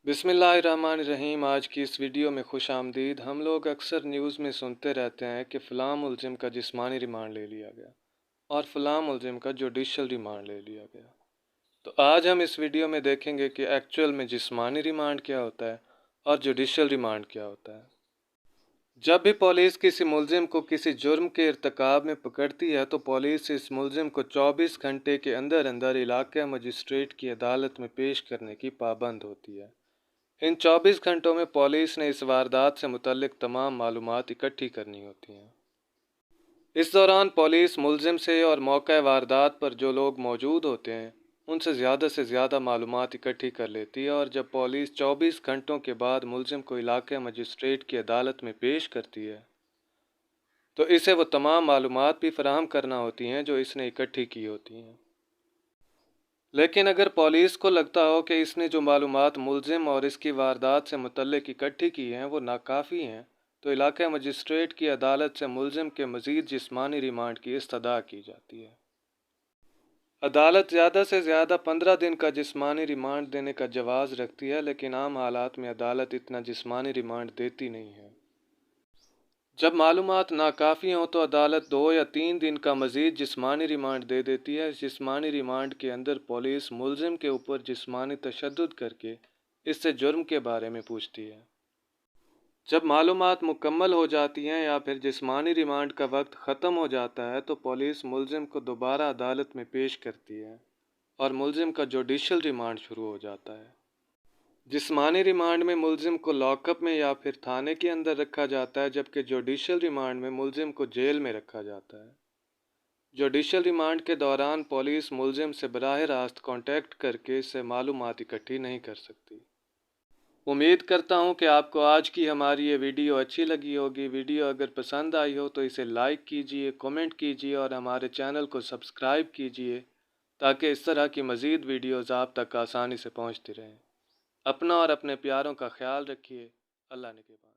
बिस्मिल्लाहिर्रहमानिर्रहीम। आज की इस वीडियो में खुश आमदीद। हम लोग अक्सर न्यूज़ में सुनते रहते हैं कि फ़लाँ मुलजिम का जिस्मानी रिमांड ले लिया गया और फ़लाँ मुलजिम का जुडिशल रिमांड ले लिया गया। तो आज हम इस वीडियो में देखेंगे कि एक्चुअल में जिस्मानी रिमांड क्या होता है और जुडिशल रिमांड क्या होता है। जब भी पुलिस किसी मुलजिम को किसी जुर्म के इर्तिकाब में पकड़ती है तो पुलिस इस मुलजिम को 24 घंटे के अंदर अंदर इलाका मजिस्ट्रेट की अदालत में पेश करने की पाबंद होती है। इन 24 घंटों में पुलिस ने इस वारदात से मुतल्लिक तमाम मालूमात इकट्ठी करनी होती हैं। इस दौरान पुलिस मुलजिम से और मौका वारदात पर जो लोग मौजूद होते हैं उनसे ज़्यादा मालूमात इकट्ठी कर लेती है और जब पुलिस 24 घंटों के बाद मुलजिम को इलाके मजिस्ट्रेट की अदालत में पेश करती है तो इसे वो तमाम मालूमात भी फराहम करना होती हैं जो इसने इकट्ठी की होती हैं। लेकिन अगर पुलिस को लगता हो कि इसने जो मालूमात मुलजिम और इसकी वारदात से मुतल्लिक इकट्ठी की हैं वो नाकाफ़ी हैं तो इलाका मजिस्ट्रेट की अदालत से मुलजिम के मज़ीद जिस्मानी रिमांड की इस्तदा की जाती है। अदालत ज़्यादा से ज़्यादा 15 दिन का जिस्मानी रिमांड देने का जवाज़ रखती है, लेकिन आम हालात में अदालत इतना जिस्मानी रिमांड देती नहीं है। जब मालूमात नाकाफ़ी हों तो अदालत 2 या 3 दिन का मज़ीद जिस्मानी रिमांड दे देती है। जिस्मानी रिमांड के अंदर पुलिस मुलजिम के ऊपर जिस्मानी तशद्दुद करके इससे जुर्म के बारे में पूछती है। जब मालूमात मुकम्मल हो जाती हैं या फिर जिस्मानी रिमांड का वक्त ख़त्म हो जाता है तो पुलिस मुलजिम को दोबारा अदालत में पेश करती है और मुलजिम का जुडिशल रिमांड शुरू हो जाता है। जिस्मानी रिमांड में मुलजिम को लॉकअप में या फिर थाने के अंदर रखा जाता है, जबकि जुडिशल रिमांड में मुलजिम को जेल में रखा जाता है। जुडिशल रिमांड के दौरान पुलिस मुलजिम से बराह रास्त कॉन्टैक्ट करके इससे मालूमात इकट्ठी नहीं कर सकती। उम्मीद करता हूँ कि आपको आज की हमारी ये वीडियो अच्छी लगी होगी। वीडियो अगर पसंद आई हो तो इसे लाइक कीजिए, कमेंट कीजिए और हमारे चैनल को सब्सक्राइब कीजिए ताकि इस तरह की मज़ीद वीडियोज़ आप तक आसानी से पहुँचती रहें। अपना और अपने प्यारों का ख्याल रखिए। अल्लाह निगहबान।